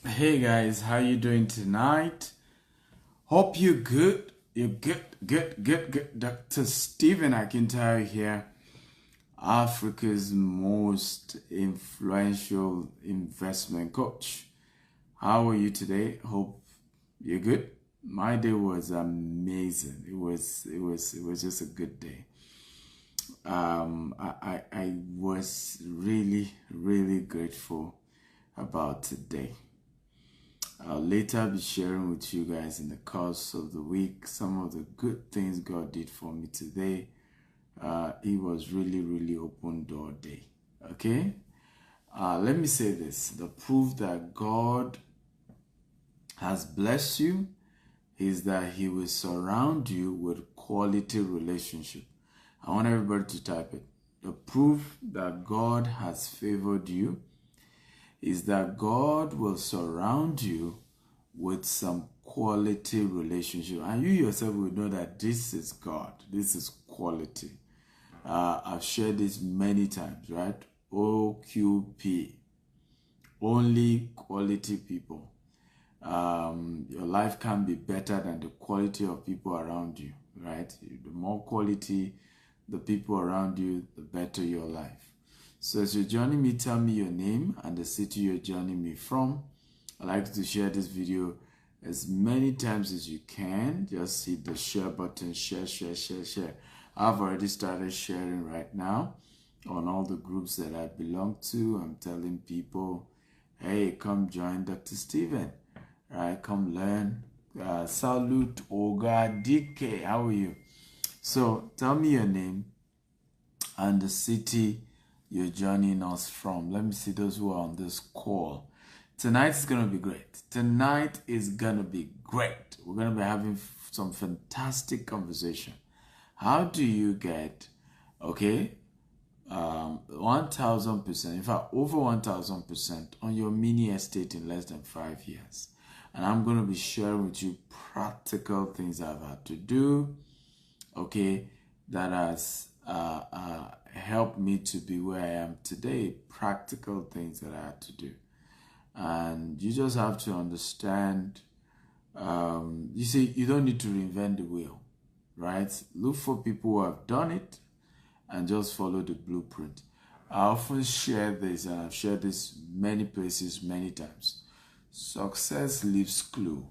Hey guys, how you doing tonight? Hope you're good. You're good. Dr. Stephen Akintayo here, Africa's most influential investment coach. How are you today? Hope you're good. My day was amazing. It was just a good day. I was really grateful about today. I'll later be sharing with you guys in the course of the week some of the good things God did for me today. It was really open door day. Okay? Let me say this. The proof that God has blessed you is that He will surround you with quality relationship. I want everybody to type it. The proof that God has favored you is that God will surround you with some quality relationship. And you yourself will know that this is God. This is quality. I've shared this many times, right? OQP. Only quality people. Your life can be better than the quality of people around you, right? The more quality the people around you, the better your life. So as you're joining me, tell me your name and the city you're joining me from. I'd like to share this video as many times as you can. Just hit the share button, share. I've already started sharing right now on all the groups that I belong to. I'm telling people, hey, come join Dr. Stephen. Right, come learn. Salute Oga DK. How are you? So tell me your name and the city you're joining us from. Let me see those who are on this call. Tonight is going to be great. Tonight is going to be great. We're going to be having some fantastic conversation. How do you get, 1,000%, in fact, over 1,000% on your mini estate in less than 5 years? And I'm going to be sharing with you practical things I've had to do, that has helped me to be where I am today. Practical things that I had to do. And you just have to understand, you see, you don't need to reinvent the wheel, right? Look for people who have done it and just follow the blueprint. I often share this, and I've shared this many places, many times. Success leaves clue,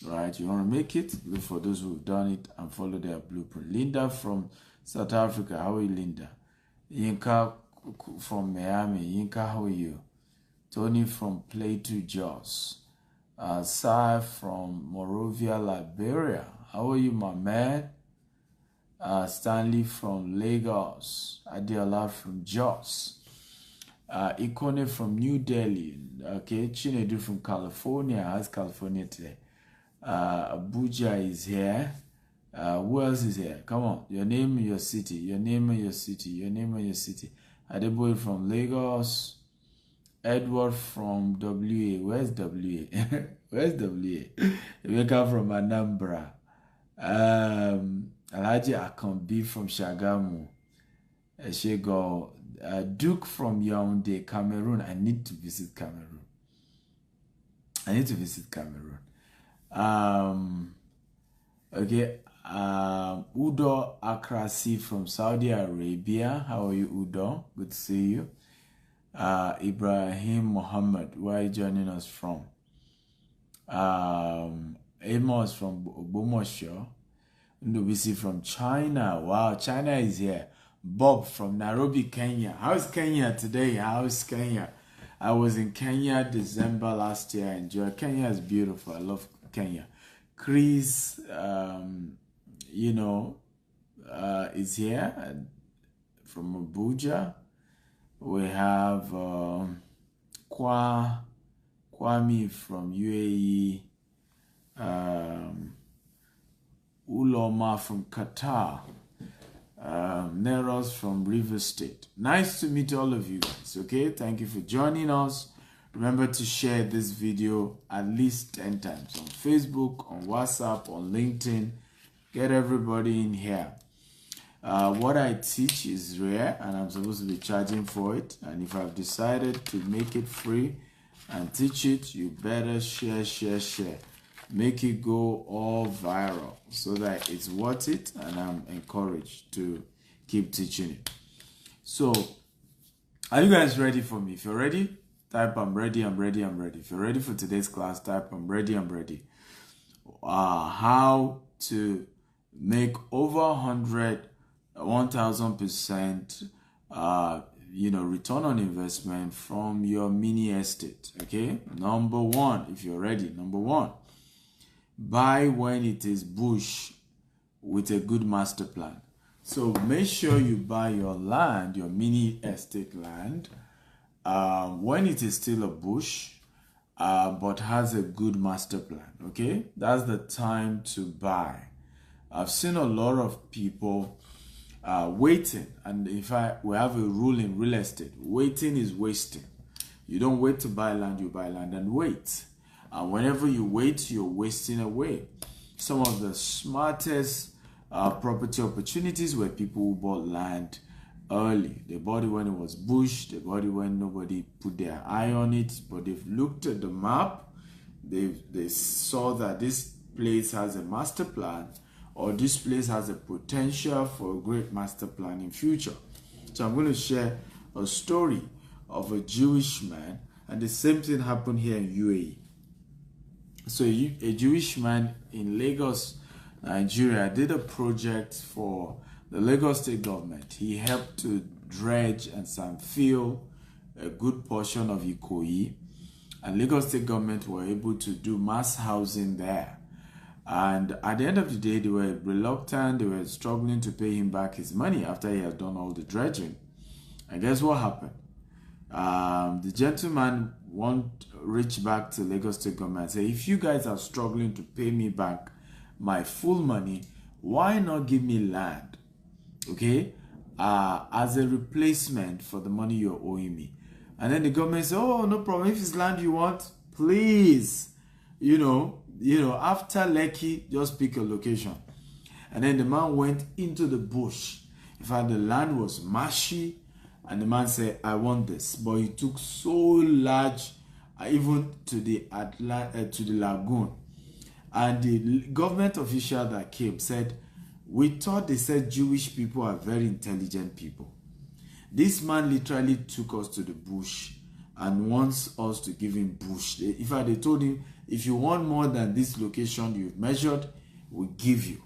right? You want to make it, look for those who've done it and follow their blueprint. Linda from South Africa, how are you, Linda? Yinka from Miami, Yinka, how are you? Tony from Plato, Jos. Sai from Monrovia, Liberia, how are you, my man? Stanley from Lagos, Adiola from Jos, Ikone from New Delhi, Chinedu from California. How's California today? Abuja is here. Who else is here? Come on, your name and your city, your name and your city, your name and your city. Adeboye from Lagos, Edward from WA. Where's WA? Where's WA? Emeka from Anambra. Alhaji Akambi from Shagamu. Eshego. Duke from Yaoundé, Cameroon. I need to visit Cameroon. Udo Akrasi from Saudi Arabia. How are you, Udo? Good to see you. Ibrahim Muhammad, where are you joining us from? Amos from Ogbomoso. Ndubisi from China. Wow, China is here. Bob from Nairobi, Kenya. How's Kenya today? How's Kenya? I was in Kenya December last year. I enjoyed. Kenya is beautiful. I love Kenya. Chris, is here from Abuja. We have Kwame from UAE. Uloma from Qatar. Neros from River State. Nice to meet all of you guys, okay? Thank you for joining us. Remember to share this video at least 10 times on Facebook, on WhatsApp, on LinkedIn. Get everybody in here. What I teach is rare and I'm supposed to be charging for it. And if I've decided to make it free, and teach it, you better share. Make it go all viral so that it's worth it, and I'm encouraged to keep teaching it. So, are you guys ready for me? If you're ready, type I'm ready. If you're ready for today's class, type I'm ready. How to make over 1,000% return on investment from your mini estate. Okay, number one, if you're ready, number one, buy when it is bush with a good master plan. So make sure you buy your land, your mini estate land, when it is still a bush, but has a good master plan. Okay, that's the time to buy. I've seen a lot of people waiting, and in fact, we have a rule in real estate: waiting is wasting. You don't wait to buy land; you buy land and wait. And whenever you wait, you're wasting away. Some of the smartest property opportunities were people who bought land early. They bought it when it was bush. They bought it when nobody put their eye on it. But they've looked at the map. They saw that this place has a master plan, or this place has a potential for a great master plan in future. So I'm going to share a story of a Jewish man, and the same thing happened here in UAE. So a Jewish man in Lagos, Nigeria, did a project for the Lagos state government. He helped to dredge and sandfill a good portion of Ikoyi, and Lagos state government were able to do mass housing there. And at the end of the day, they were reluctant, they were struggling to pay him back his money after he had done all the dredging. And guess what happened? The gentleman reached back to Lagos state government and said, if you guys are struggling to pay me back my full money, why not give me land, okay, as a replacement for the money you're owing me? And then the government said, oh, no problem, if it's land you want, please, after Lekki, just pick a location. And then the man went into the bush. In fact, the land was marshy, and the man said, I want this. But he took so large, even to the lagoon. And the government official that came said, we thought they said Jewish people are very intelligent people. This man literally took us to the bush and wants us to give him bush. In fact, they told him, if you want more than this location you've measured, we'll give you.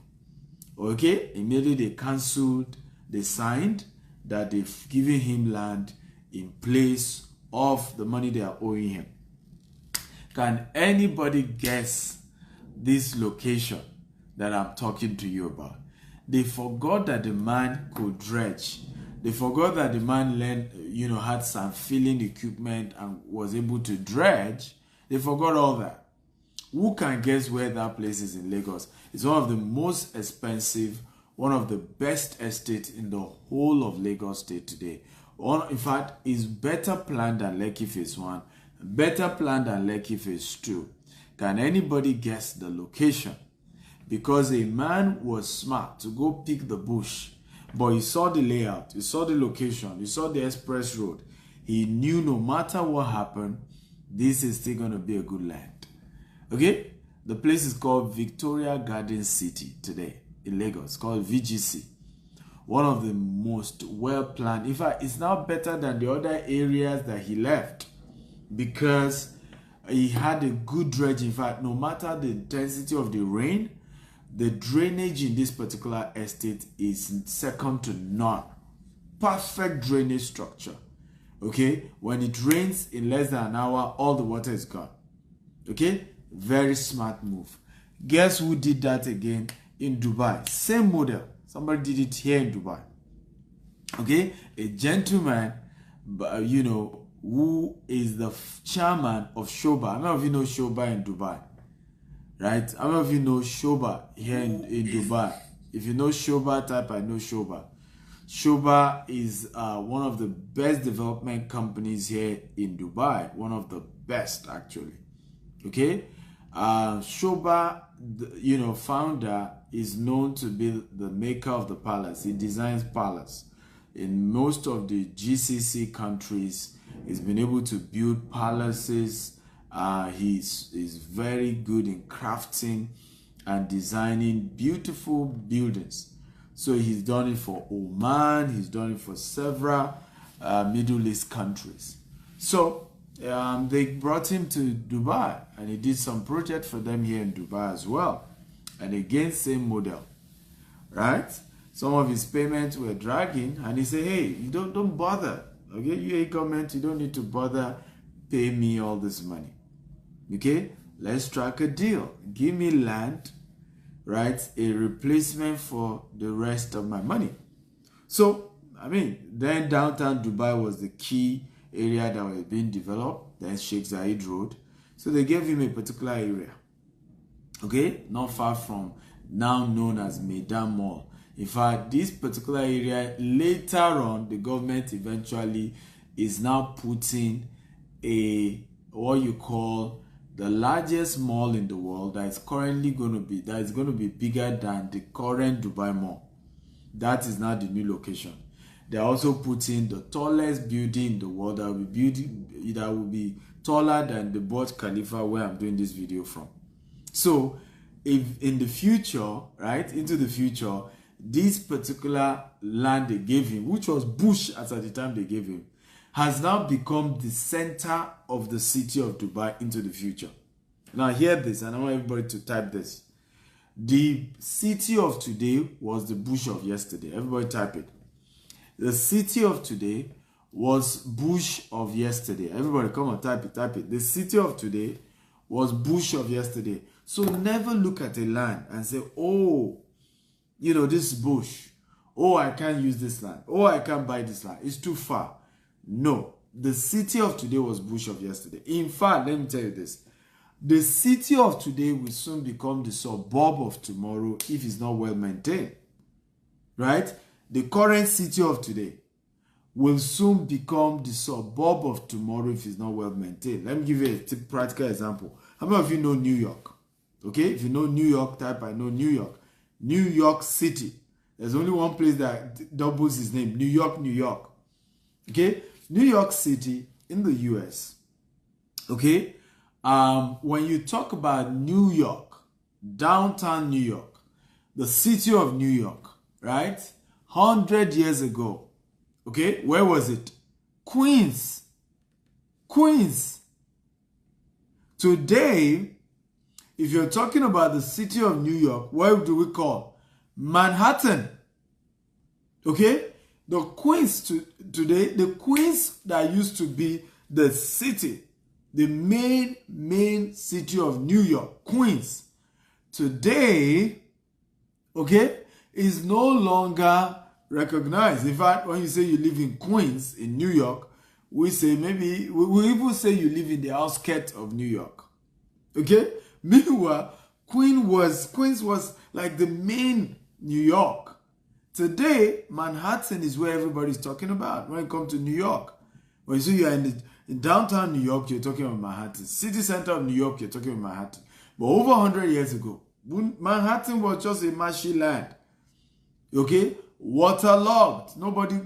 Okay? Immediately they cancelled, they signed that they've given him land in place of the money they are owing him. Can anybody guess this location that I'm talking to you about? They forgot that the man could dredge. They forgot that the man had some filling equipment and was able to dredge. They forgot all that. Who can guess where that place is in Lagos? It's one of the most expensive, one of the best estates in the whole of Lagos State today. In fact, it's better planned than Lekki Phase 1, better planned than Lekki Phase 2. Can anybody guess the location? Because a man was smart to go pick the bush, but he saw the layout, he saw the location, he saw the express road. He knew no matter what happened, this is still going to be a good land. Okay? The place is called Victoria Garden City today in Lagos, called VGC. One of the most well-planned. In fact, it's now better than the other areas that he left because he had a good dredge. In fact, no matter the intensity of the rain, the drainage in this particular estate is second to none. Perfect drainage structure. Okay? When it rains in less than an hour, all the water is gone. Okay? Very smart move. Guess who did that again in Dubai? Same model. Somebody did it here in Dubai. Okay? A gentleman, who is the chairman of Shoba. How many of you know Shoba in Dubai? Right? How many of you know Shoba here in Dubai? If you know Shoba, type I know Shoba. Shoba is one of the best development companies here in Dubai. One of the best, actually. Okay? Shoba, founder, is known to be the maker of the palace. He designs palace. In most of the GCC countries, He's been able to build palaces. He's very good in crafting and designing beautiful buildings. So he's done it for Oman. He's done it for several Middle East countries. So they brought him to Dubai, and he did some project for them here in Dubai as well. And again, same model, right? Some of his payments were dragging, and he said, hey, you don't bother. Okay, you government, you don't need to bother pay me all this money. Okay, let's strike a deal. Give me land, right? A replacement for the rest of my money. So, I mean, then downtown Dubai was the key area that was being developed. Then Sheikh Zayed Road. So they gave him a particular area. Okay, not far from now known as Meydan Mall. In fact, this particular area, later on, the government eventually is now putting what you call the largest mall in the world that is currently going to be bigger than the current Dubai Mall. That is now the new location. They are also putting the tallest building in the world that will be taller than the Burj Khalifa where I'm doing this video from. So, if in the future, right, into the future, this particular land they gave him, which was bush at the time they gave him, has now become the center of the city of Dubai into the future. Now hear this, and I want everybody to type this. The city of today was the bush of yesterday. Everybody type it. The city of today was bush of yesterday. Everybody come on, type it. The city of today was bush of yesterday. So never look at a land and say, oh, you know, this bush. Oh, I can't use this land. Oh, I can't buy this land. It's too far. No. The city of today was bush of yesterday. In fact, let me tell you this. The city of today will soon become the suburb of tomorrow if it's not well maintained. Right? The current city of today will soon become the suburb of tomorrow if it's not well maintained. Let me give you a practical example. How many of you know New York? Okay? If you know New York, type I know New York. New York City. There's only one place that doubles his name. New York, New York. Okay? New York City in the US. Okay? When you talk about New York, downtown New York, the city of New York, right? 100 years ago. Okay? Where was it? Queens. Queens. Today, if you're talking about the city of New York, what do we call? Manhattan. Okay? The Queens today, the Queens that used to be the city, the main city of New York, Queens, today, okay, is no longer recognized. In fact, when you say you live in Queens, in New York, we say maybe, we even say you live in the outskirts of New York. Okay? Meanwhile, Queens was like the main New York. Today, Manhattan is where everybody's talking about when it comes to New York. When you say you're in downtown New York, you're talking about Manhattan. City center of New York, you're talking about Manhattan. But over 100 years ago, Manhattan was just a marshy land. Okay? Waterlogged.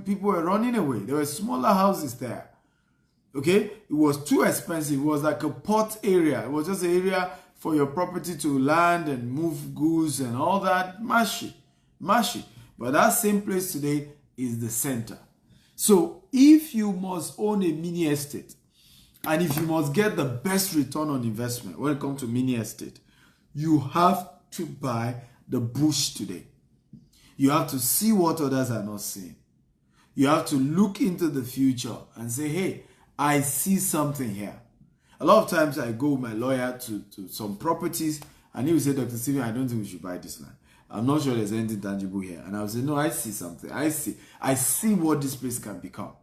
People were running away. There were smaller houses there. Okay? It was too expensive. It was like a port area. It was just an area for your property to land and move goods and all that. Marshy. But that same place today is the center. So if you must own a mini estate, and if you must get the best return on investment when it comes to mini estate, you have to buy the bush today. You have to see what others are not seeing. You have to look into the future and say, hey, I see something here. A lot of times I go with my lawyer to some properties and he will say, Dr. Stephen, I don't think we should buy this land. I'm not sure there's anything tangible here. And I will say, no, I see something. I see what this place can become.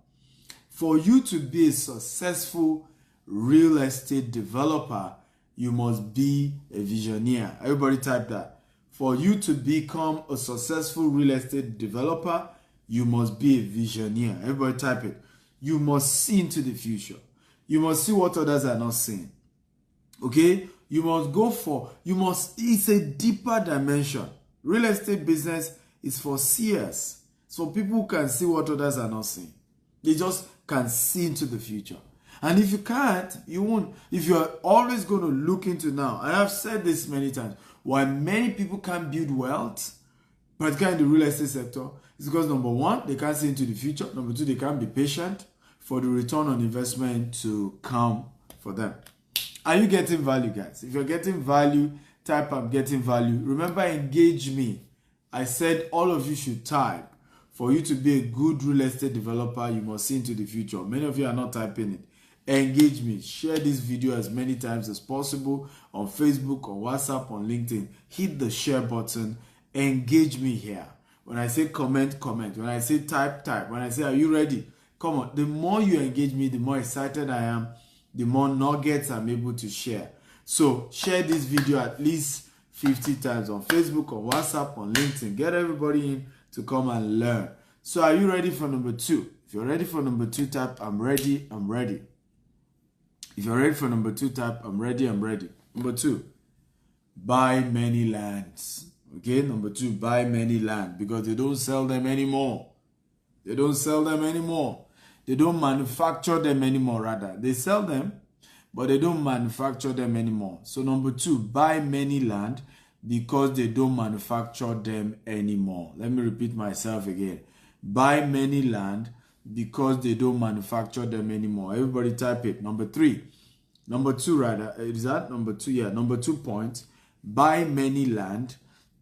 For you to be a successful real estate developer, you must be a visioneer. Everybody type that. For you to become a successful real estate developer, you must be a visioneer. Everybody type it. You must see into the future. You must see what others are not seeing. Okay? It's a deeper dimension. Real estate business is for seers. So people who can see what others are not seeing. They just can see into the future. And if you can't, you won't. If you're always going to look into now, and I've said this many times, why many people can't build wealth, particularly in the real estate sector, is because number one, they can't see into the future. Number two, they can't be patient for the return on investment to come for them. Are you getting value, guys? If you're getting value, type I'm getting value. Remember, engage me. I said all of you should type. For you to be a good real estate developer, you must see into the future. Many of you are not typing it. Engage me. Share this video as many times as possible on Facebook, on WhatsApp, on LinkedIn. Hit the share button. Engage me here. When I say comment, comment. When I say type, type. When I say, are you ready? Come on. The more you engage me, the more excited I am, the more nuggets I'm able to share. So share this video at least 50 times on Facebook, on WhatsApp, on LinkedIn. Get everybody in to come and learn. So are you ready for number 2? If you're ready for number 2, type I'm ready, I'm ready. If you're ready for number 2, type I'm ready, I'm ready. Number 2, buy many lands. Okay, number 2, buy many land, because they don't sell them anymore. They don't sell them anymore. They don't manufacture them anymore, rather. They sell them, but they don't manufacture them anymore. So number 2, buy many land, because they don't manufacture them anymore. Let me repeat myself again. Buy many land because they don't manufacture them anymore. Everybody type it. Number 3. Number 2, rather. Is that number 2? Yeah, number 2 point. Buy many land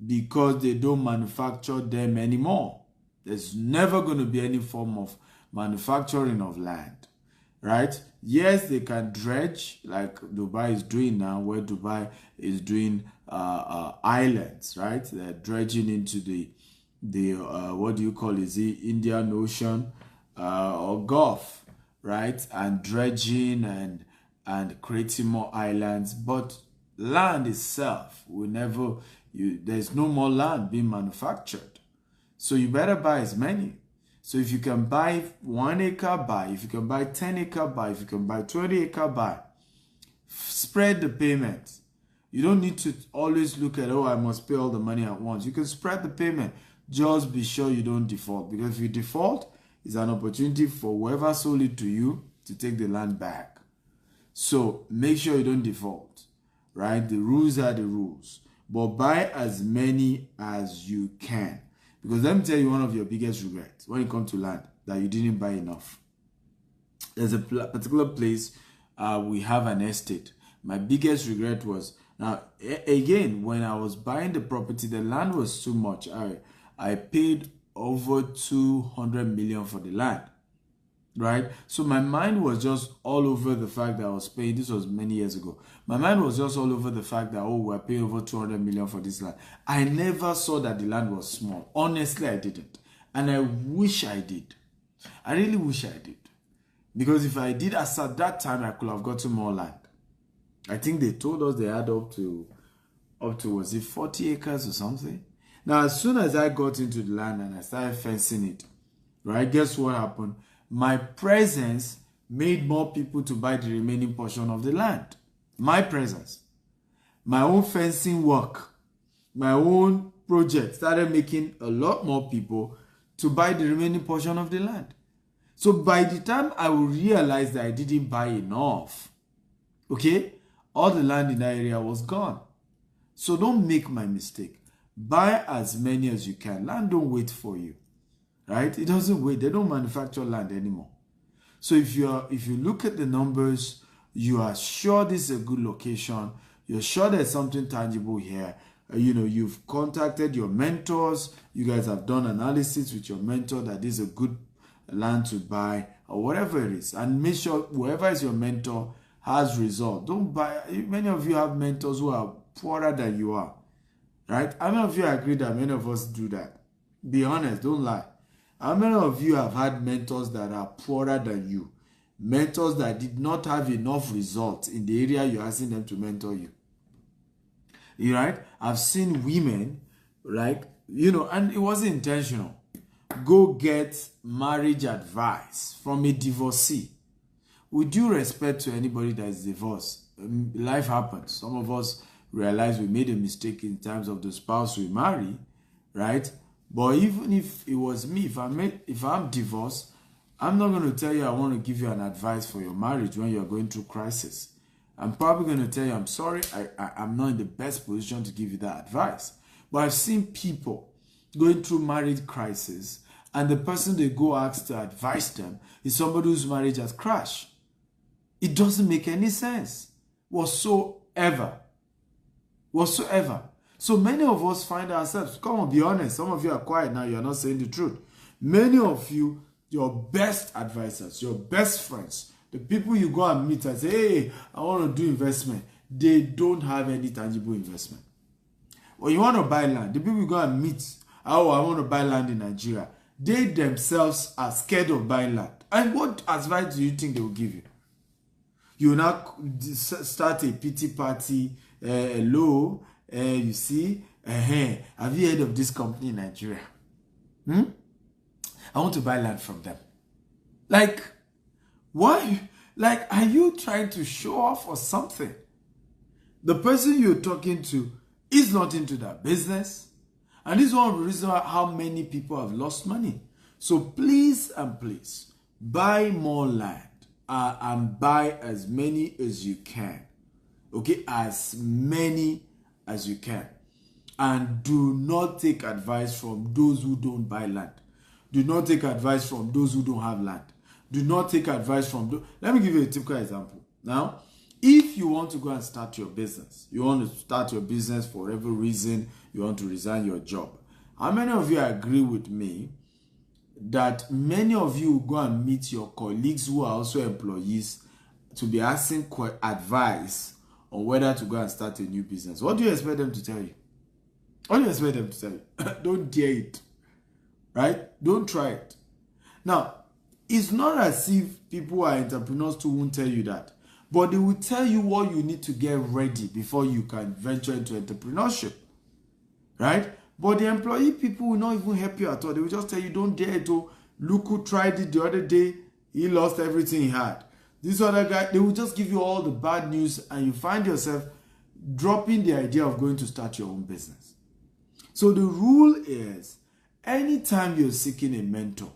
because they don't manufacture them anymore. There's never going to be any form of manufacturing of land. Right? Yes, they can dredge like Dubai is doing now, where Dubai is doing islands, right? They're dredging into the what do you call it? Is it Indian Ocean or Gulf, right? And dredging and creating more islands, but land itself will never. There's no more land being manufactured, so you better buy as many. So if you can buy 1 acre, buy. If you can buy 10 acre, buy. If you can buy 20 acre, buy. Spread the payment. You don't need to always look at, oh, I must pay all the money at once. You can spread the payment. Just be sure you don't default. Because if you default, it's an opportunity for whoever sold it to you to take the land back. So make sure you don't default. Right? The rules are the rules. But buy as many as you can. Because let me tell you one of your biggest regrets when it comes to land, that you didn't buy enough. There's a particular place we have an estate. My biggest regret was, now again, when I was buying the property, the land was too much. I paid over 200 million for the land. Right? So my mind was just all over the fact that I was paying. This was many years ago. My mind was just all over the fact that, oh, we're paying over 200 million for this land. I never saw that the land was small. Honestly, I didn't. And I wish I did. I really wish I did. Because if I did, as at that time, I could have gotten more land. I think they told us they had up to was it 40 acres or something? Now, as soon as I got into the land and I started fencing it, right, guess what happened? My presence made more people to buy the remaining portion of the land. My presence. My own fencing work, my own project started making a lot more people to buy the remaining portion of the land. So by the time I will realize that I didn't buy enough, okay, all the land in that area was gone. So don't make my mistake. Buy as many as you can. Land don't wait for you. Right? It doesn't wait. They don't manufacture land anymore. So if you look at the numbers, you are sure this is a good location. You're sure there's something tangible here. You've contacted your mentors. You guys have done analysis with your mentor that this is a good land to buy or whatever it is. And make sure whoever is your mentor has result. Don't buy. Many of you have mentors who are poorer than you are. Right? How many of you agree that many of us do that? Be honest. Don't lie. How many of you have had mentors that are poorer than you? Mentors that did not have enough results in the area you're asking them to mentor you. You right? I've seen women, right? And it wasn't intentional. Go get marriage advice from a divorcee. With due respect to anybody that is divorced, life happens. Some of us realize we made a mistake in terms of the spouse we marry, right? But even if it was me, if I'm divorced, I'm not going to tell you I want to give you an advice for your marriage when you're going through crisis. I'm probably going to tell you, I'm sorry, I'm not in the best position to give you that advice. But I've seen people going through marriage crisis, and the person they go ask to advise them is somebody whose marriage has crashed. It doesn't make any sense whatsoever. So many of us find ourselves, come on, be honest. Some of you are quiet now, you're not saying the truth. Many of you, your best advisors, your best friends, the people you go and meet and say, hey, I want to do investment, they don't have any tangible investment. When you want to buy land, the people you go and meet, oh, I want to buy land in Nigeria, they themselves are scared of buying land. And what advice do you think they will give you? You will now start a pity party. Hello, you see, have you heard of this company in Nigeria? I want to buy land from them. Like, why? Like, are you trying to show off or something? The person you're talking to is not into that business. And this is one of the reasons how many people have lost money. So please and please, buy more land and buy as many as you can. Okay, as many as you can. And do not take advice from those who don't buy land. Do not take advice from those who don't have land. Do not take advice from those. Let me give you a typical example. Now, if you want to go and start your business, you want to start your business for whatever reason, you want to resign your job. How many of you agree with me that many of you go and meet your colleagues who are also employees to be asking advice on whether to go and start a new business? What do you expect them to tell you? What do you expect them to tell you? Don't dare it. Right? Don't try it. Now, it's not as if people who are entrepreneurs too won't tell you that. But they will tell you what you need to get ready before you can venture into entrepreneurship. Right? But the employee people will not even help you at all. They will just tell you, don't dare to. Look who tried it the other day. He lost everything he had. This other guy, they will just give you all the bad news and you find yourself dropping the idea of going to start your own business. So the rule is, anytime you're seeking a mentor,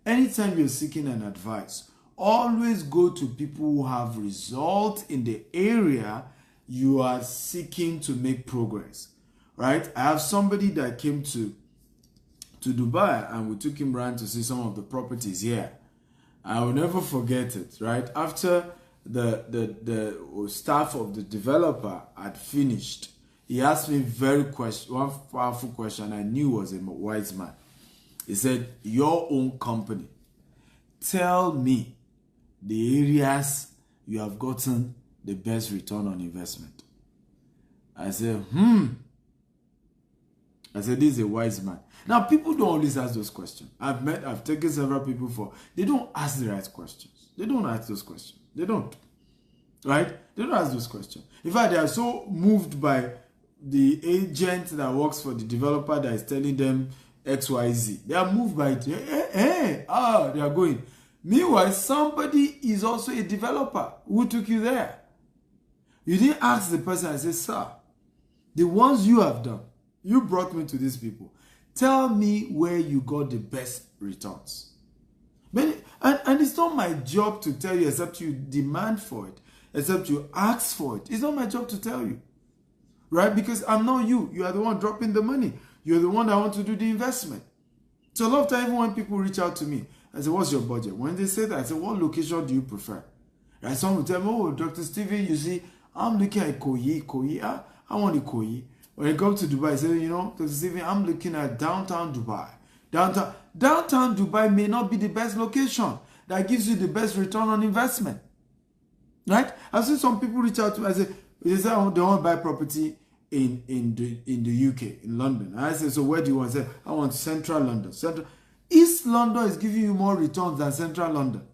anytime you're seeking an advice, always go to people who have results in the area you are seeking to make progress. Right? I have somebody that came to Dubai and we took him around to see some of the properties here. I will never forget it, right? After the staff of the developer had finished, he asked me one powerful question I knew was a wise man. He said, your own company, tell me the areas you have gotten the best return on investment. I said, I said, this is a wise man. Now, people don't always ask those questions. I've taken several people they don't ask the right questions. They don't ask those questions. They don't. Right? They don't ask those questions. In fact, they are so moved by the agent that works for the developer that is telling them XYZ. They are moved by it. They are going. Meanwhile, somebody is also a developer who took you there. You didn't ask the person and say, sir, the ones you have done, you brought me to these people. Tell me where you got the best returns. And it's not my job to tell you except you demand for it, except you ask for it. It's not my job to tell you. Right? Because I'm not you. You are the one dropping the money. You're the one that want to do the investment. So a lot of time, even when people reach out to me, I say, what's your budget? When they say that, I say, what location do you prefer? Right? Some will tell me, oh, Dr. Stephen, you see, I'm looking at Ikoyi. I want Ikoyi. When it comes to Dubai, I say, Dr. Stephen, I'm looking at downtown Dubai. Downtown Dubai may not be the best location that gives you the best return on investment. Right? I've seen some people reach out to me. I say, they say, they want to buy property in the UK, in London. And I say, so where do you want? I say, I want central London. East London is giving you more returns than central London.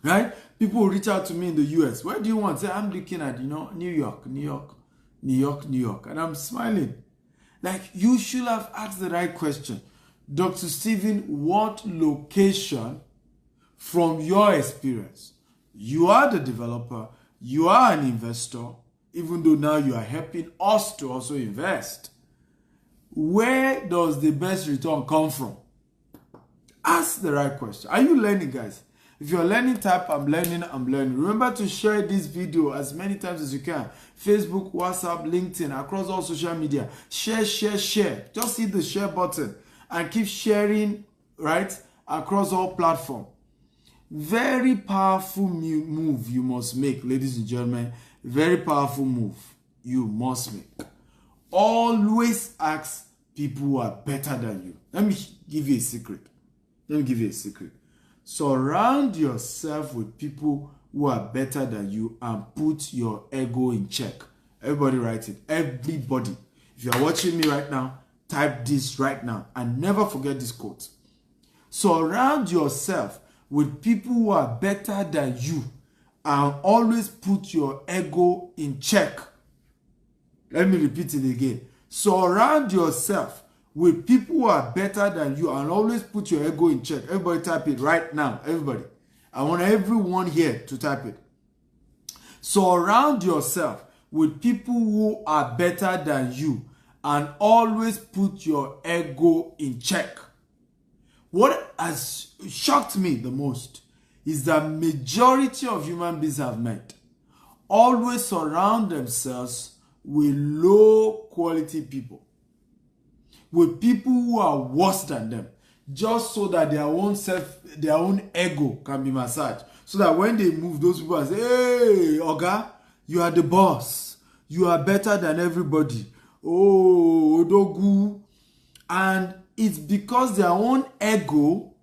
Right? People will reach out to me in the US. Where do you want? Say, I'm looking at, New York. And I'm smiling. Like, you should have asked the right question. Dr. Stephen, what location from your experience? You are the developer. You are an investor. Even though now you are helping us to also invest. Where does the best return come from? Ask the right question. Are you learning, guys? If you're learning, type I'm learning, I'm learning. Remember to share this video as many times as you can. Facebook, WhatsApp, LinkedIn, across all social media. Share, share, share. Just hit the share button and keep sharing, right, across all platforms. Very powerful move you must make, ladies and gentlemen. Very powerful move you must make. Always ask people who are better than you. Let me give you a secret. Surround yourself with people who are better than you and put your ego in check. Everybody write it. Everybody. If you are watching me right now, type this right now and never forget this quote. Surround yourself with people who are better than you and always put your ego in check. Let me repeat it again. Surround yourself with people who are better than you and always put your ego in check. Everybody type it right now. Everybody. I want everyone here to type it. Surround yourself with people who are better than you and always put your ego in check. What has shocked me the most is that majority of human beings I've met always surround themselves with low quality people, with people who are worse than them, just so that their own ego can be massaged. So that when they move, those people will say, hey, Oga, you are the boss. You are better than everybody. Oh, Odogu. And it's because their own ego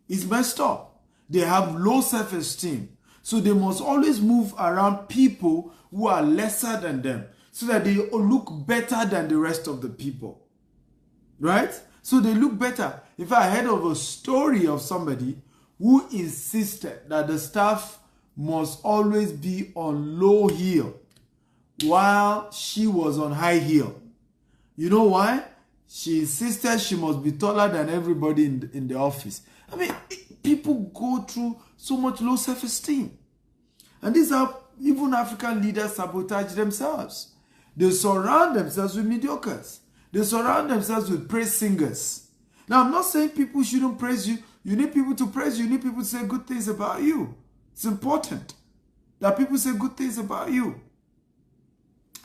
is messed up. They have low self-esteem. So they must always move around people who are lesser than them, so that they look better than the rest of the people. Right? So they look better. In fact, I heard of a story of somebody who insisted that the staff must always be on low heel while she was on high heel. You know why? She insisted she must be taller than everybody in the office. I mean, people go through so much low self-esteem. And these are even African leaders sabotage themselves. They surround themselves with mediocres. They surround themselves with praise singers. Now, I'm not saying people shouldn't praise you. You need people to praise you. You need people to say good things about you. It's important that people say good things about you.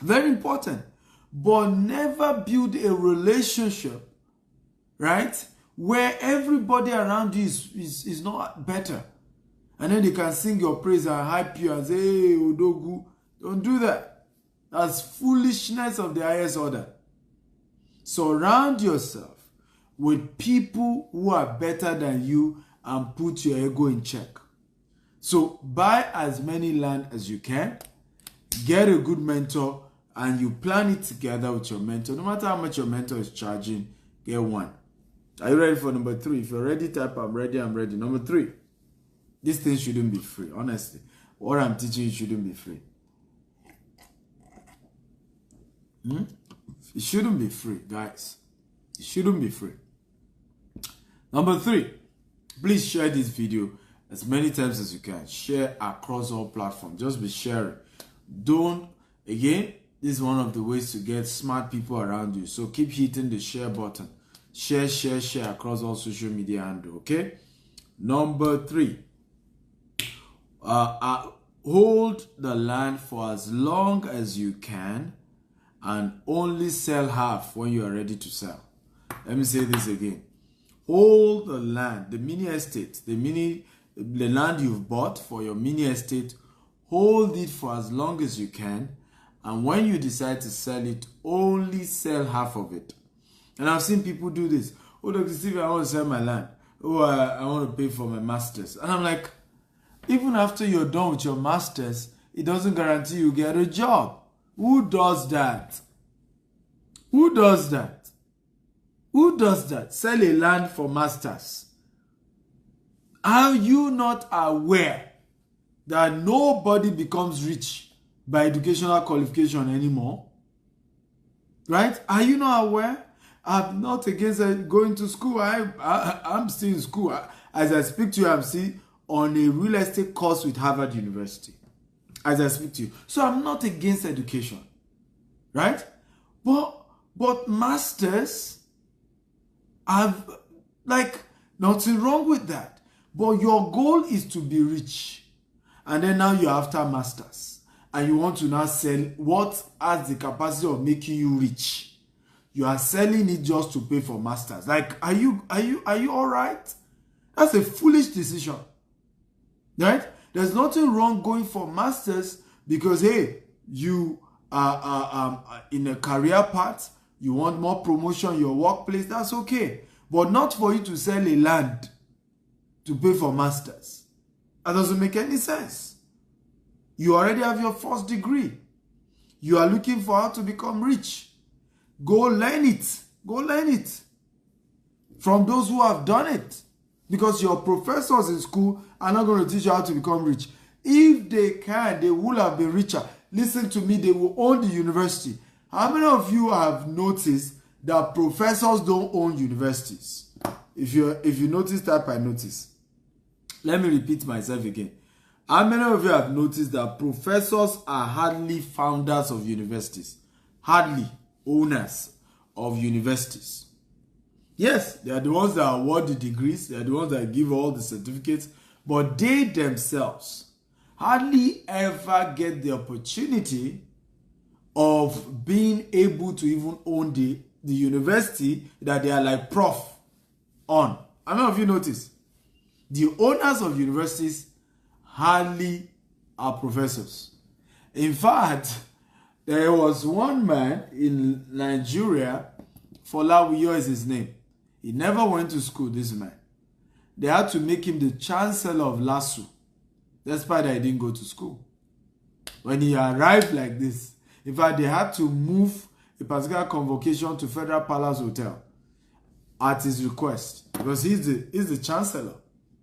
Very important. But never build a relationship, right, where everybody around you is not better. And then they can sing your praise and hype you and say, hey, Odogu. Don't do that. That's foolishness of the highest order. Surround yourself with people who are better than you and put your ego in check. So buy as many land as you can, get a good mentor, and you plan it together with your mentor. No matter how much your mentor is charging, get one. Are you ready for number 3? If you're ready, type I'm ready, I'm ready. Number 3, this thing shouldn't be free, honestly. What I'm teaching you shouldn't be free. It shouldn't be free, guys. It shouldn't be free. Number 3, please share this video as many times as you can. Share across all platforms. Just be sharing. Again, this is one of the ways to get smart people around you. So keep hitting the share button. Share, share, share across all social media handles, okay? Number 3, hold the land for as long as you can and only sell half when you are ready to sell. Let me say this again. Hold the land, the mini estate, the land you've bought for your mini estate. Hold it for as long as you can. And when you decide to sell it, only sell half of it. And I've seen people do this. Oh, Dr. Steve, I want to sell my land. Oh, I want to pay for my masters. And I'm like, even after you're done with your masters, it doesn't guarantee you get a job. Who does that? Who does that? Who does that? Sell a land for masters. Are you not aware that nobody becomes rich by educational qualification anymore? Right? Are you not aware? I'm not against going to school. I'm still in school. As I speak to you, I'm still on a real estate course with Harvard University. As I speak to you. So I'm not against education. Right? But masters have, like, Nothing wrong with that. But your goal is to be rich. And then now you're after masters. And you want to now sell what has the capacity of making you rich. You are selling it just to pay for masters. Like, are you all right? That's a foolish decision. Right? There's nothing wrong going for masters because, hey, you are in a career path, you want more promotion in your workplace, that's okay. But not for you to sell a land to pay for masters. That doesn't make any sense. You already have your first degree. You are looking for how to become rich. Go learn it. Go learn it from those who have done it. Because your professors in school are not going to teach you how to become rich. If they can, they will have been richer. Listen to me, they will own the university. How many of you have noticed that professors don't own universities? If you notice, type I notice. Let me repeat myself again. How many of you have noticed that professors are hardly founders of universities? Hardly owners of universities. Yes, they are the ones that award the degrees. They are the ones that give all the certificates. But they themselves hardly ever get the opportunity of being able to even own the university that they are like prof on. How many of you notice? The owners of universities hardly are professors. In fact, there was one man in Nigeria, Folawiyo is his name. He never went to school, this man. They had to make him the chancellor of LASU. Despite that he didn't go to school. When he arrived like this, in fact, they had to move a particular convocation to Federal Palace Hotel at his request. Because he's the chancellor.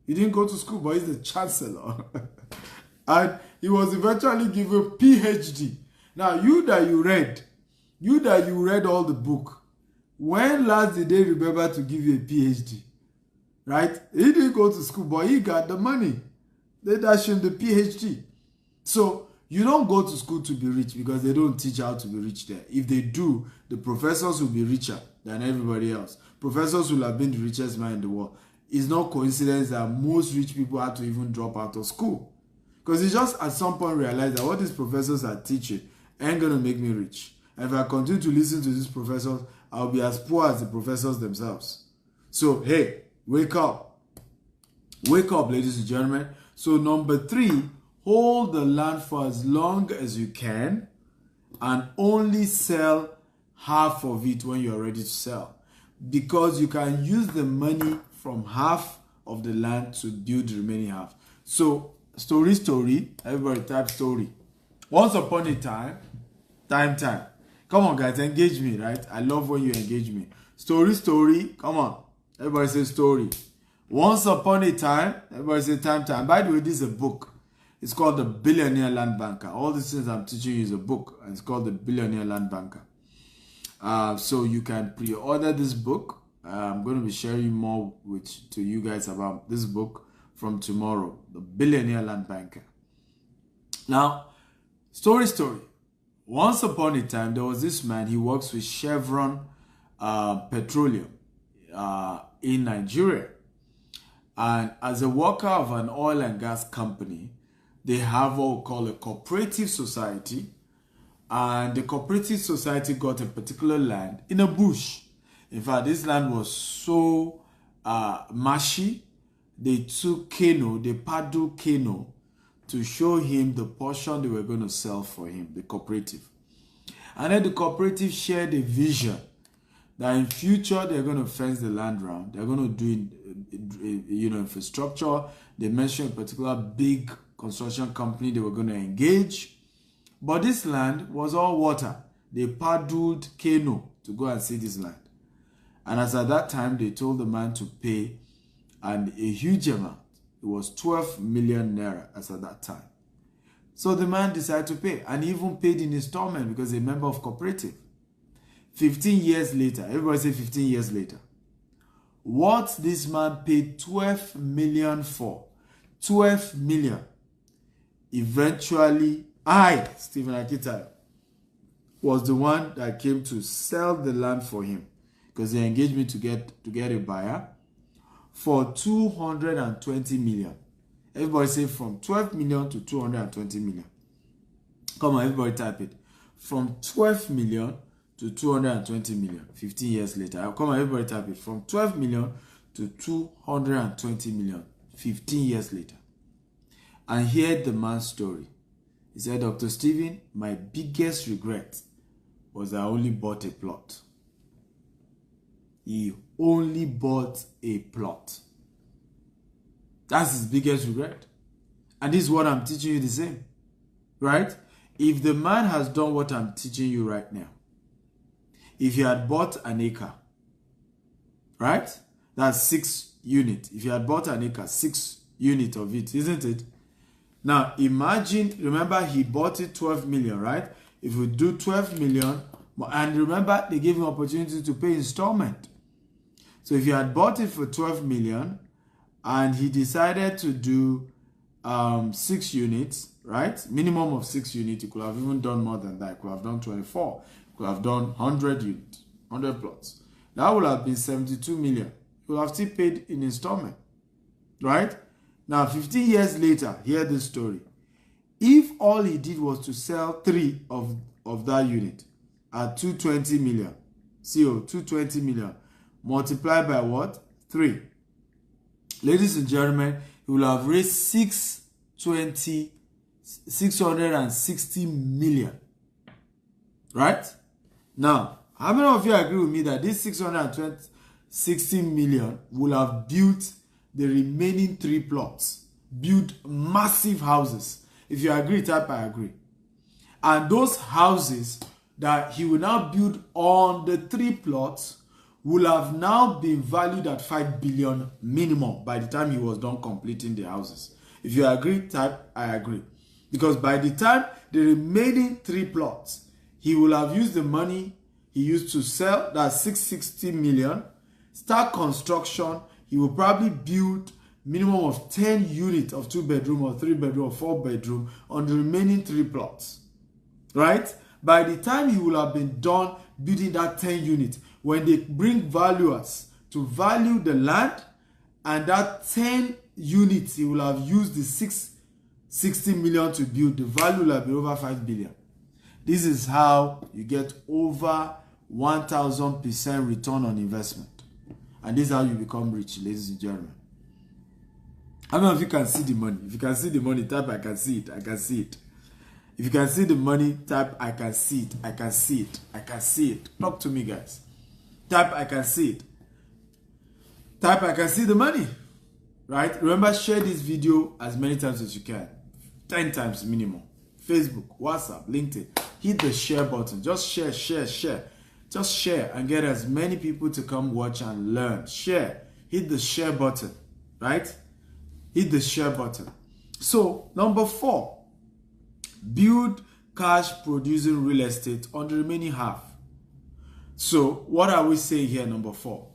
He didn't go to school, but he's the chancellor. And he was eventually given PhD. Now, you that you read all the book, when last did they remember to give you a PhD? Right? He didn't go to school, but he got the money. They dashed him the PhD. So, you don't go to school to be rich because they don't teach how to be rich there. If they do, the professors will be richer than everybody else. Professors will have been the richest man in the world. It's not coincidence that most rich people had to even drop out of school. Because he just at some point realized that what these professors are teaching ain't going to make me rich. And if I continue to listen to these professors, I'll be as poor as the professors themselves. So, hey, wake up. Wake up, ladies and gentlemen. So, number 3, hold the land for as long as you can and only sell half of it when you're ready to sell. Because you can use the money from half of the land to build the remaining half. So, story. Everybody type story. Once upon a time. Come on, guys, engage me, right? I love when you engage me. Story. Come on. Everybody say story. Once upon a time. Everybody say time. By the way, this is a book. It's called The Billionaire Land Banker. All these things I'm teaching you is a book. And it's called The Billionaire Land Banker. So you can pre-order this book. I'm going to be sharing more to you guys about this book from tomorrow. The Billionaire Land Banker. Now, story. Once upon a time, there was this man. He works with Chevron Petroleum in Nigeria. And as a worker of an oil and gas company, they have what we call a cooperative society. And the cooperative society got a particular land in a bush. In fact, this land was so marshy. They took canoe, they paddled canoe to show him the portion they were going to sell for him, the cooperative. And then the cooperative shared a vision that in future they're going to fence the land round. They're going to do infrastructure. They mentioned a particular big construction company they were going to engage. But this land was all water. They paddled canoe to go and see this land. And as at that time, they told the man to pay a huge amount. It was 12 million naira as at that time. So the man decided to pay. And he even paid in installment because he's a member of cooperative. 15 years later, everybody say 15 years later. What this man paid 12 million for, 12 million. Eventually, Stephen Akitayo, was the one that came to sell the land for him because they engaged me to get a buyer for 220 million. Everybody say from 12 million to 220 million. Come on, everybody type it. From 12 million to 220 million. 15 years later. Come on, everybody type it. From 12 million to 220 million. 15 years later. And hear the man's story. He said, Dr. Stephen, my biggest regret was I only bought a plot. He only bought a plot. That's his biggest regret. And this is what I'm teaching you the same. Right? If the man has done what I'm teaching you right now, if he had bought an acre, right? That's 6 units. If you had bought an acre, 6 units of it, isn't it? Now, imagine, remember he bought it 12 million, right? If we do 12 million, and remember they gave him opportunity to pay installment. So if you had bought it for 12 million and he decided to do 6 units, right? Minimum of 6 units, he could have even done more than that. He could have done 24. He could have done 100 units, 100 plots. That would have been 72 million. He would have still paid in installment, right? Now, 15 years later, hear this story. If all he did was to sell 3 of that unit at 220 million, CO, 220 million, multiplied by what? 3. Ladies and gentlemen, he will have raised 660 million. Right? Now, how many of you agree with me that this 660 million will have built the remaining 3 plots, build massive houses? If you agree, type I agree. And those houses that he will now build on the 3 plots will have now been valued at 5 billion minimum by the time he was done completing the houses. If you agree, type I agree. Because by the time the remaining 3 plots, he will have used the money he used to sell, that's 660 million, start construction. He will probably build minimum of 10 units of 2-bedroom or 3-bedroom or 4-bedroom on the remaining 3 plots, right? By the time he will have been done building that 10 units, when they bring valuers to value the land and that 10 units he will have used the 660 million to build, the value will have been over 5 billion. This is how you get over 1,000% return on investment. And this is how you become rich, ladies and gentlemen. How many of you can see the money? If you can see the money, type I can see it. I can see it. If you can see the money, type I can see it. I can see it. I can see it. Talk to me, guys. Type I can see it. Type I can see the money. Right? Remember, share this video as many times as you can. 10 times minimum. Facebook, WhatsApp, LinkedIn. Hit the share button. Just share, share, share. Just share and get as many people to come watch and learn. Share. Hit the share button. Right? Hit the share button. So, number 4. Build cash producing real estate on the remaining half. So, what are we saying here, number 4?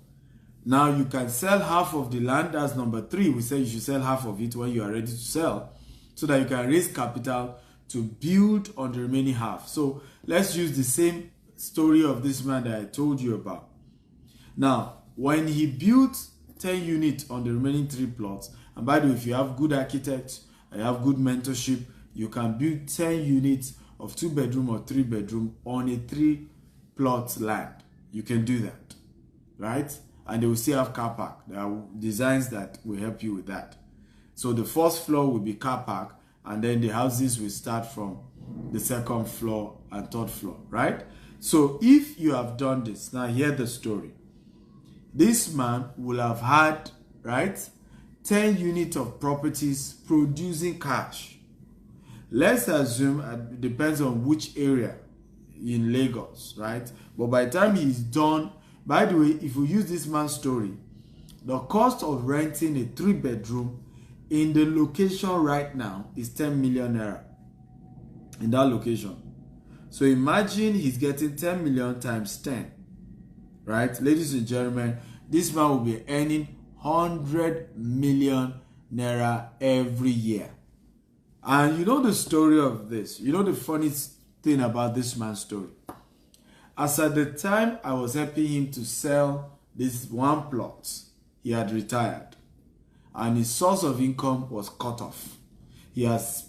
Now, you can sell half of the land. That's number 3. We say you should sell half of it when you are ready to sell, so that you can raise capital to build on the remaining half. So, let's use the same story of this man that I told you about. Now, when he built 10 units on the remaining 3 plots, and by the way, if you have good architects, you have good mentorship, you can build 10 units of 2-bedroom or 3-bedroom on a 3-plot land. You can do that, right? And they will still have car park. There are designs that will help you with that. So the first floor will be car park, and then the houses will start from the 2nd floor and 3rd floor, right? So if you have done this, now hear the story. This man will have had, right, 10 units of properties producing cash. Let's assume, it depends on which area in Lagos, right? But by the time he's done, by the way, if we use this man's story, the cost of renting a 3-bedroom in the location right now is 10 million naira in that location. So imagine he's getting 10 million times 10, right? Ladies and gentlemen, this man will be earning 100 million naira every year. And you know the story of this. You know the funny thing about this man's story. As at the time I was helping him to sell this 1 plot, he had retired and his source of income was cut off. He has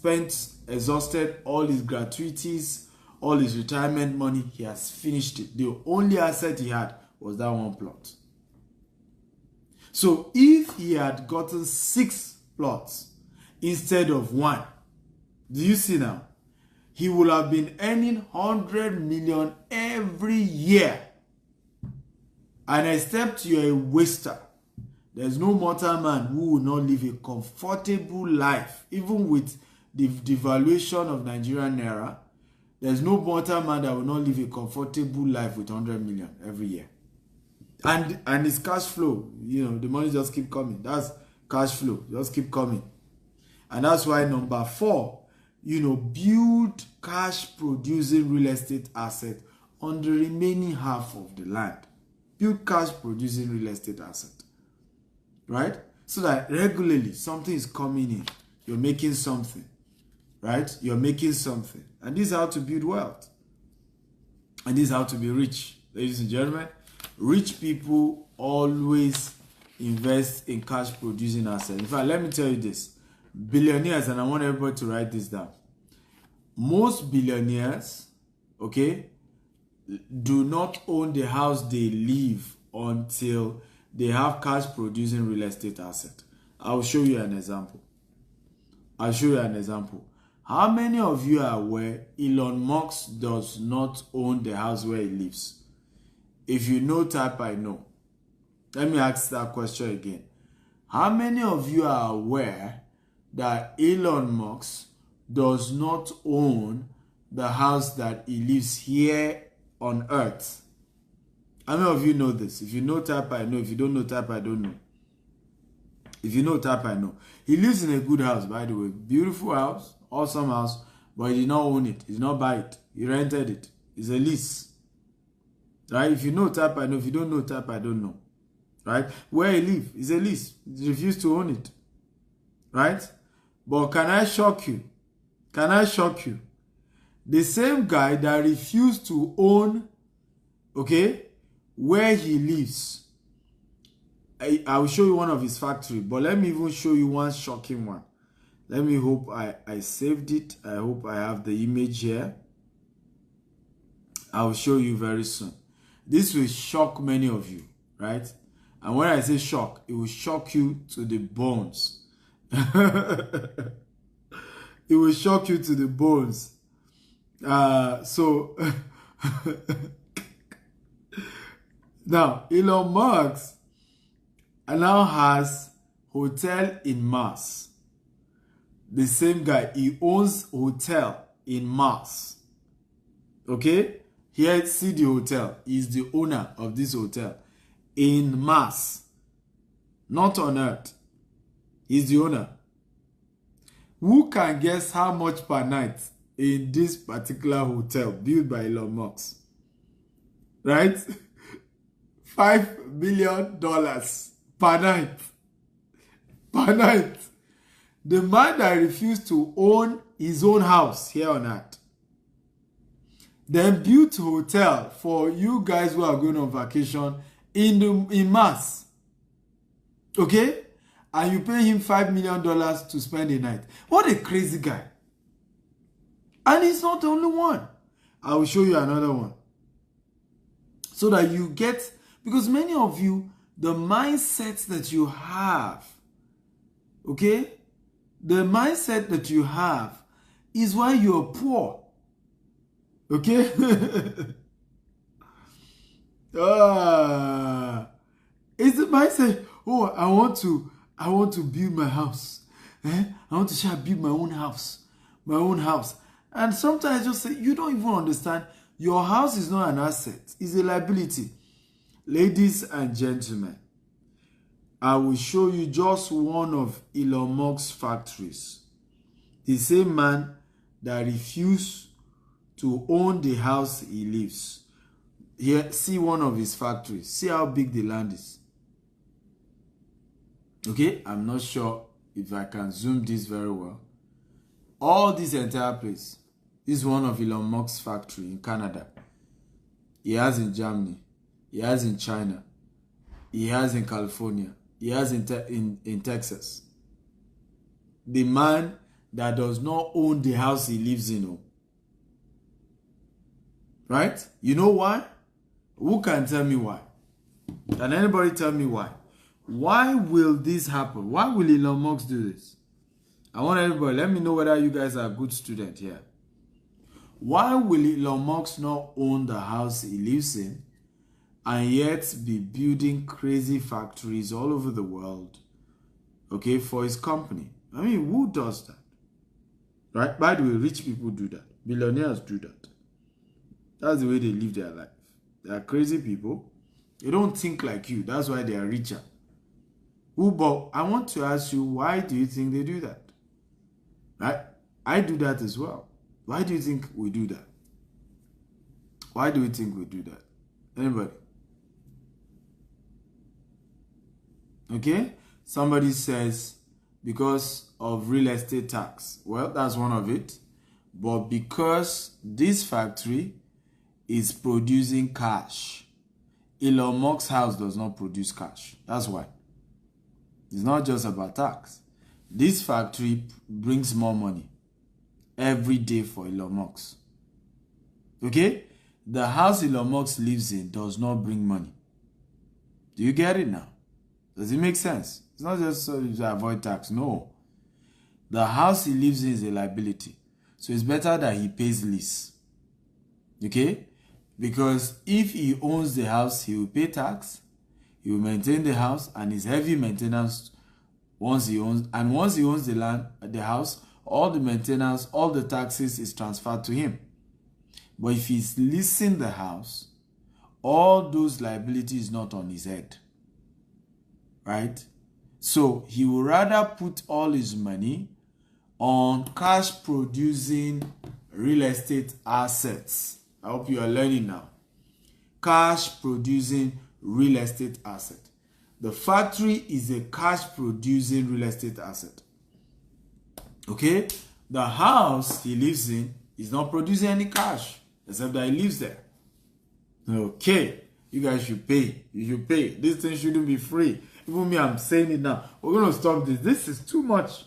exhausted all his gratuities, all his retirement money. He has finished it. The only asset he had was that one plot. So if he had gotten 6 plots instead of 1, do you see now? He would have been earning 100 million every year. And except you're a waster, there's no mortal man who will not live a comfortable life. Even with the devaluation of Nigerian naira, there's no mortal man that will not live a comfortable life with 100 million every year. And it's cash flow. You know, the money just keep coming. That's cash flow. Just keep coming. And that's why number 4, you know, build cash producing real estate asset on the remaining half of the land. Build cash producing real estate asset. Right? So that regularly something is coming in. You're making something. Right? You're making something. And this is how to build wealth. And this is how to be rich. Ladies and gentlemen, rich people always invest in cash producing assets. In fact, let me tell you this. Billionaires, and I want everybody to write this down. Most billionaires, okay, do not own the house they live until they have cash producing real estate asset. I'll show you an example. How many of you are aware Elon Musk does not own the house where he lives? If you know, type I know. Let me ask that question again. How many of you are aware that Elon Musk does not own the house that he lives here on earth? How many of you know this? If you know, type I know. If you don't know, type I don't know. If you know, type I know. He lives in a good house, by the way. Beautiful house, awesome house, but he did not own it. He did not buy it. He rented it. It's a lease. Right? If you know, type I know. If you don't know, type I don't know. Right? Where he lives is a lease. He refused to own it. Right? But can I shock you? Can I shock you? The same guy that refused to own, okay, where he lives. I will show you one of his factory, but let me even show you one shocking one. Let me hope I saved it. I hope I have the image here. I will show you very soon. This will shock many of you, right? And when I say shock, it will shock you to the bones. It will shock you to the bones. Now, Elon Musk now has hotel in Mars. The same guy, he owns hotel in Mars. Okay? Here, see the hotel. He's the owner of this hotel in Mars. Not on Earth. He's the owner. Who can guess how much per night in this particular hotel built by Elon Musk? Right? $5 million per night. Per night. The man that refused to own his own house here on Earth, then built a hotel for you guys who are going on vacation in Mars. Okay? And you pay him $5 million to spend a night. What a crazy guy. And he's not the only one. I will show you another one. So that you get, because many of you, the mindset that you have, okay? The mindset that you have is why you're poor. Okay? It's the mindset, oh, I want to build my house. I want to build my own house. My own house. And sometimes I just say, you don't even understand. Your house is not an asset. It's a liability. Ladies and gentlemen, I will show you just one of Elon Musk's factories. The same man that refused to own the house he lives. Here, see one of his factories. See how big the land is. Okay, I'm not sure if I can zoom this very well. All this entire place. This is one of Elon Musk's factory in Canada. He has in Germany. He has in China. He has in California. he has in Texas. The man that does not own the house he lives in. Oh. Right? You know why? Who can tell me why? Can anybody tell me why? Why will this happen? Why will Elon Musk do this? I want everybody, let me know whether you guys are a good student here. Why will Elon Musk not own the house he lives in and yet be building crazy factories all over the world, okay, for his company? I mean, who does that? Right? By the way, rich people do that. Billionaires do that. That's the way they live their life. They are crazy people. They don't think like you. That's why they are richer. But I want to ask you, why do you think they do that? Right? I do that as well. Why do you think we do that? Why do you think we do that? Anybody? Okay? Somebody says, because of real estate tax. Well, that's one of it. But because this factory is producing cash, Elon Musk's house does not produce cash. That's why. It's not just about tax. This factory brings more money every day for Elon Musk. Okay? The house Elon Musk lives in does not bring money. Do you get it now? Does it make sense? It's not just so you avoid tax. No. The house he lives in is a liability. So it's better that he pays lease. Okay? Because if he owns the house, he will pay tax, he will maintain the house, and it's heavy maintenance once he owns. And once he owns the land, the house, all the maintenance, all the taxes is transferred to him. But if he's leasing the house, all those liabilities not on his head. Right? So he would rather put all his money on cash producing real estate assets. I hope you are learning now. Cash producing real estate asset. The factory is a cash producing real estate asset. Okay? The house he lives in is not producing any cash, except that he lives there. Okay. You guys should pay. You should pay. This thing shouldn't be free. Even me, I'm saying it now. We're going to stop this. This is too much.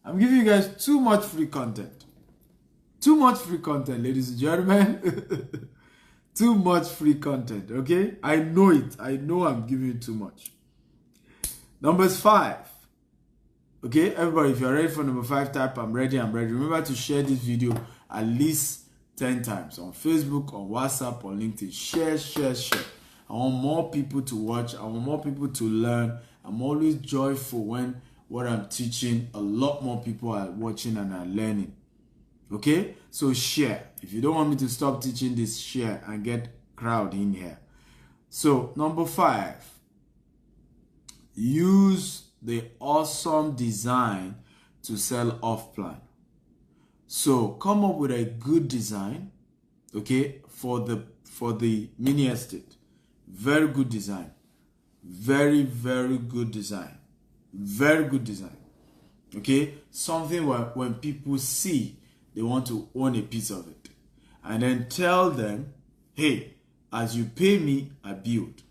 I'm giving you guys too much free content. Too much free content, ladies and gentlemen. Too much free content, okay? I know it. I know I'm giving you too much. Numbers 5. Okay, everybody, if you're ready for number 5, type I'm ready, I'm ready. Remember to share this video at least 10 times on Facebook, on WhatsApp, on LinkedIn. Share, share, share. I want more people to watch. I want more people to learn. I'm always joyful when what I'm teaching, a lot more people are watching and are learning. Okay? So share. If you don't want me to stop teaching this, share and get crowd in here. So number 5, use the awesome design to sell off plan. So come up with a good design, okay, for the mini estate. Very good design. Very, very good design. Very good design. Okay? Something when people see, they want to own a piece of it. And then tell them, hey, as you pay me, I build.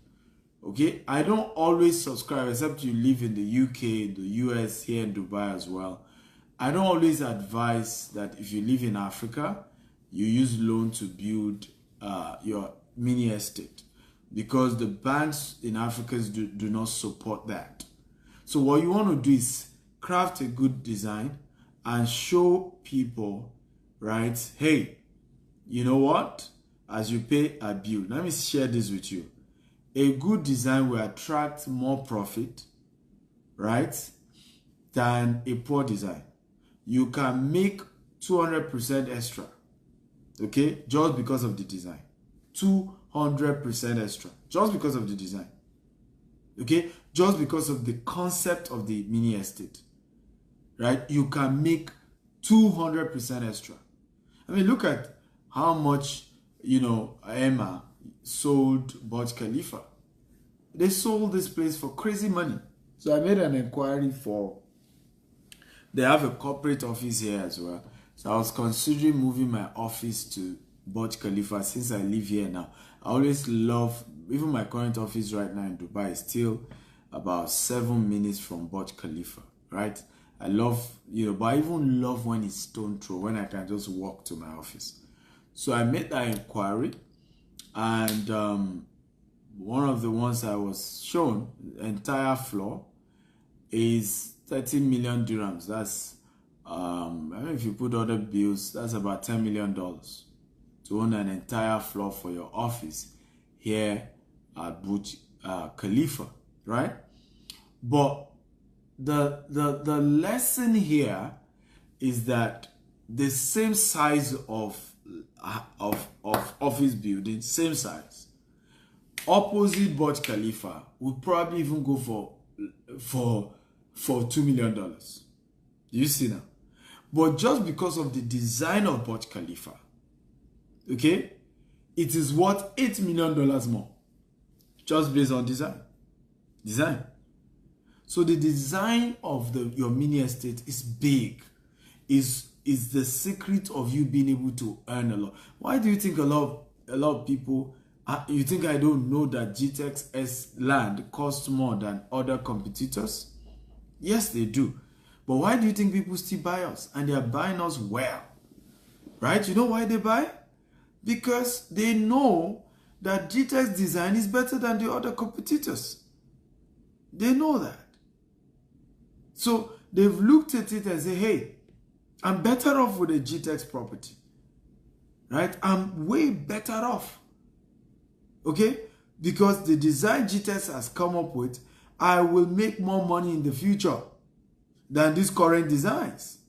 Okay? I don't always subscribe, except you live in the UK, the US, here in Dubai as well. I don't always advise that if you live in Africa, you use loan to build your mini estate. Because the banks in Africa do not support that. So what you want to do is craft a good design and show people, right? Hey, you know what? As you pay, I build. Let me share this with you. A good design will attract more profit, right, than a poor design. You can make 200% extra, okay, just because of the design. 200% extra, just because of the design. Okay, just because of the concept of the mini estate, right? You can make 200% extra. I mean, look at how much, Emma sold Burj Khalifa. They sold this place for crazy money. So I made an inquiry they have a corporate office here as well. So I was considering moving my office to Burj Khalifa since I live here now. I always love, even my current office right now in Dubai, still about 7 minutes from Burj Khalifa, right? I love, but I even love when it's stone throw, when I can just walk to my office. So I made that inquiry, and one of the ones I was shown, the entire floor, is 30 million dirhams. That's, I mean, if you put other bills, that's about $10 million to own an entire floor for your office here at Burj Khalifa, right? But the lesson here is that the same size of office building, same size, opposite Burj Khalifa, would probably even go for $2 million. Do you see now? But just because of the design of Burj Khalifa, okay, it is worth $8 million more, just based on design. So the design of your mini estate is big, is the secret of you being able to earn a lot. Why do you think a lot of people, you think I don't know that GTEx land costs more than other competitors? Yes, they do. But why do you think people still buy us? And they are buying us well, right? You know why they buy? Because they know that GTEx design is better than the other competitors. They know that. So they've looked at it and say, hey, I'm better off with a GTEx property, right? I'm way better off, okay? Because the design GTEx has come up with, I will make more money in the future than these current designs.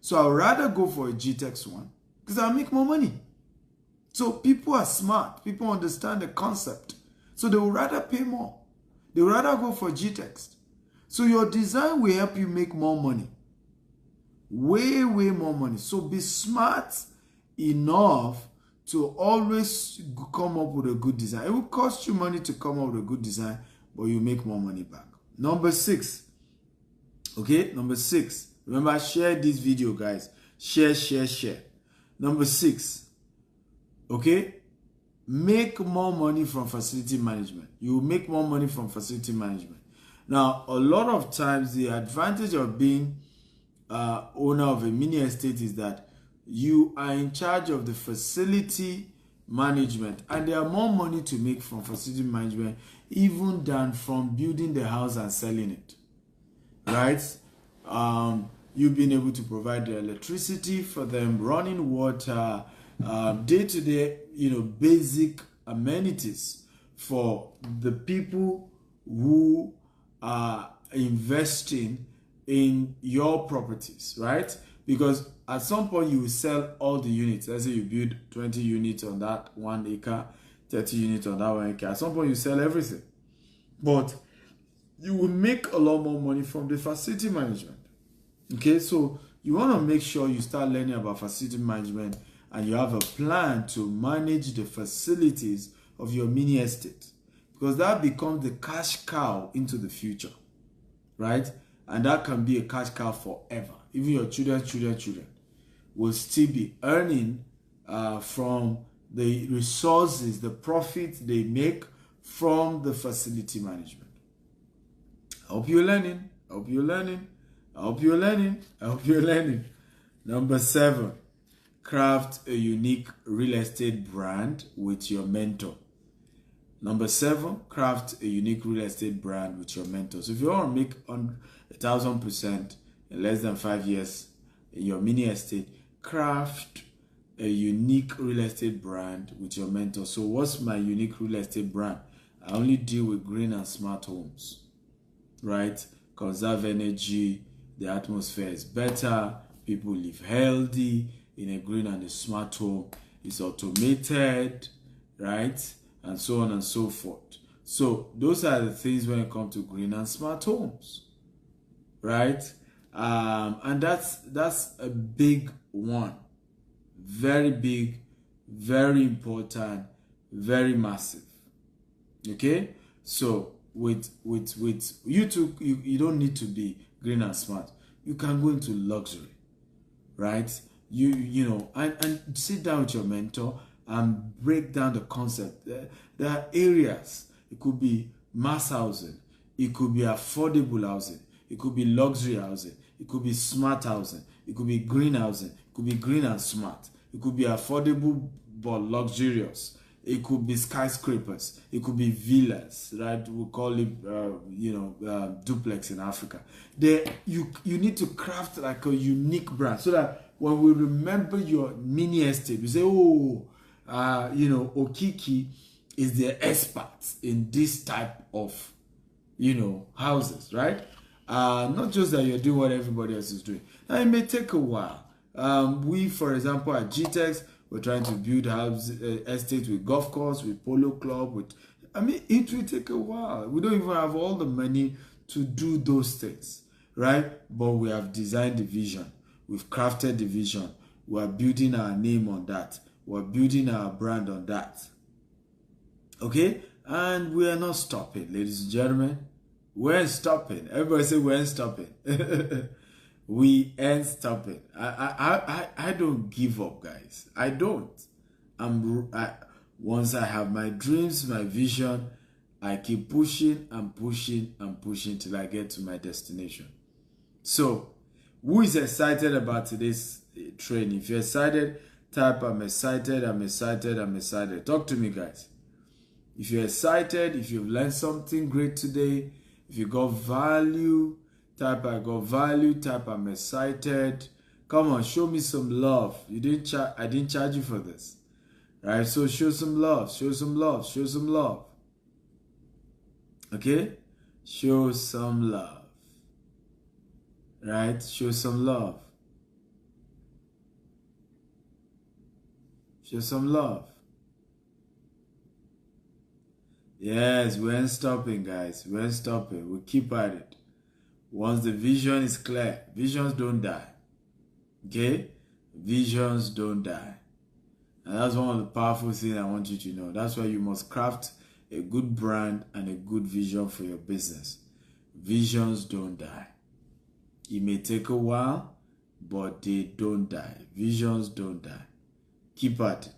So I'd rather go for a GTEx one because I'll make more money. So people are smart. People understand the concept. So they would rather pay more. They would rather go for GTEx. So your design will help you make more money. Way more money. So be smart enough to always come up with a good design. It will cost you money to come up with a good design, but you make more money back. Number 6. Okay, number 6. Remember, share this video, guys. Share. Number 6. Okay, make more money from facility management. You will make more money from facility management. Now, a lot of times, the advantage of being owner of a mini estate is that you are in charge of the facility management, and there are more money to make from facility management even than from building the house and selling it, right? You've been able to provide the electricity for them, running water, day-to-day, basic amenities for the people who are investing in your properties, right? Because at some point you will sell all the units. Let's say you build 20 units on that 1 acre, 30 units on that 1 acre. At some point you sell everything. But you will make a lot more money from the facility management. Okay, so you want to make sure you start learning about facility management and you have a plan to manage the facilities of your mini estate, because that becomes the cash cow into the future, right? And that can be a cash cow forever. Even your children will still be earning from the resources, the profits they make from the facility management. I hope you're learning. Number 7, craft a unique real estate brand with your mentor. Number 7, craft a unique real estate brand with your mentor. So if you want to make 1,000% in less than 5 years in your mini estate, craft a unique real estate brand with your mentor. So what's my unique real estate brand? I only deal with green and smart homes, right? Conserve energy, the atmosphere is better, people live healthy in a green and a smart home. It's automated, right? And so on and so forth. So those are the things when it comes to green and smart homes, right? And that's a big one. Very big, very important, very massive. Okay? So with you don't need to be green and smart. You can go into luxury, right? And sit down with your mentor and break down the concept. There are areas. It could be mass housing. It could be affordable housing. It could be luxury housing. It could be smart housing. It could be green housing. It could be green and smart. It could be affordable but luxurious. It could be skyscrapers. It could be villas, right? We call it, duplex in Africa. You need to craft like a unique brand so that when we remember your mini estate, we say, oh, Okiki is the expert in this type of, houses, right? Not just that you're doing what everybody else is doing. Now, it may take a while. We, for example, at GTEx, we're trying to build estates with golf course, with polo club, it will take a while. We don't even have all the money to do those things, right? But we have designed the vision. We've crafted the vision. We're building our name on that. We're building our brand on that. Okay? And we are not stopping, ladies and gentlemen. We ain't stopping. Everybody say we ain't stopping. We ain't stopping. I don't give up, guys. I don't. Once I have my dreams, my vision, I keep pushing and pushing and pushing till I get to my destination. So, who is excited about today's training? If you're excited, type I'm excited, I'm excited, I'm excited. Talk to me, guys. If you're excited, if you've learned something great today, if you got value, type I got value, type I'm excited. Come on, show me some love. I didn't charge you for this. Right? So show some love, show some love, show some love. Okay? Show some love. Right? Show some love. Show some love. Yes, we ain't stopping, guys. We ain't stopping. We keep at it. Once the vision is clear, visions don't die. Okay? Visions don't die. And that's one of the powerful things I want you to know. That's why you must craft a good brand and a good vision for your business. Visions don't die. It may take a while, but they don't die. Visions don't die. Keep at it.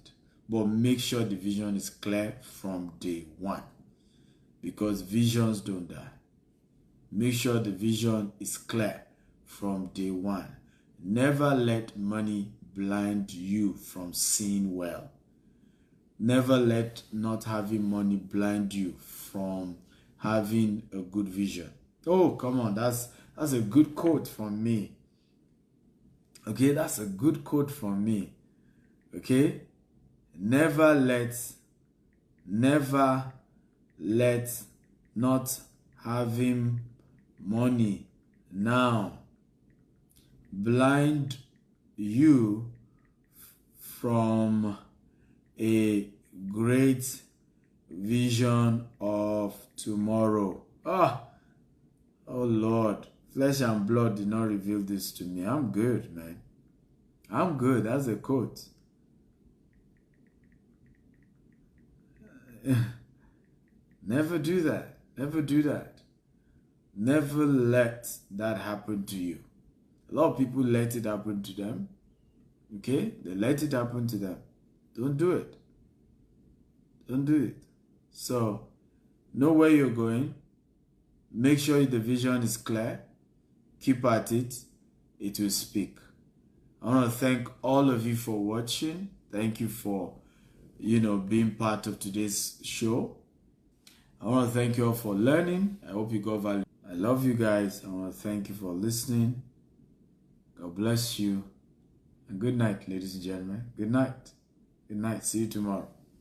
But make sure the vision is clear from day one. Because visions don't die. Make sure the vision is clear from day one. Never let money blind you from seeing well. Never let not having money blind you from having a good vision. Oh, come on. That's a good quote from me. Okay, that's a good quote from me. Okay? Never let not having money now blind you from a great vision of tomorrow. Oh Lord, flesh and blood did not reveal this to me. I'm good, man. I'm good. That's a quote. Never do that. Never do that. Never let that happen to you. A lot of people let it happen to them. Okay? They let it happen to them. Don't do it. Don't do it. So, know where you're going. Make sure the vision is clear. Keep at it. It will speak. I want to thank all of you for watching. Thank you for, being part of today's show. I want to thank you all for learning. I hope you got value. I love you guys. I want to thank you for listening. God bless you. And good night, ladies and gentlemen. Good night. Good night. See you tomorrow.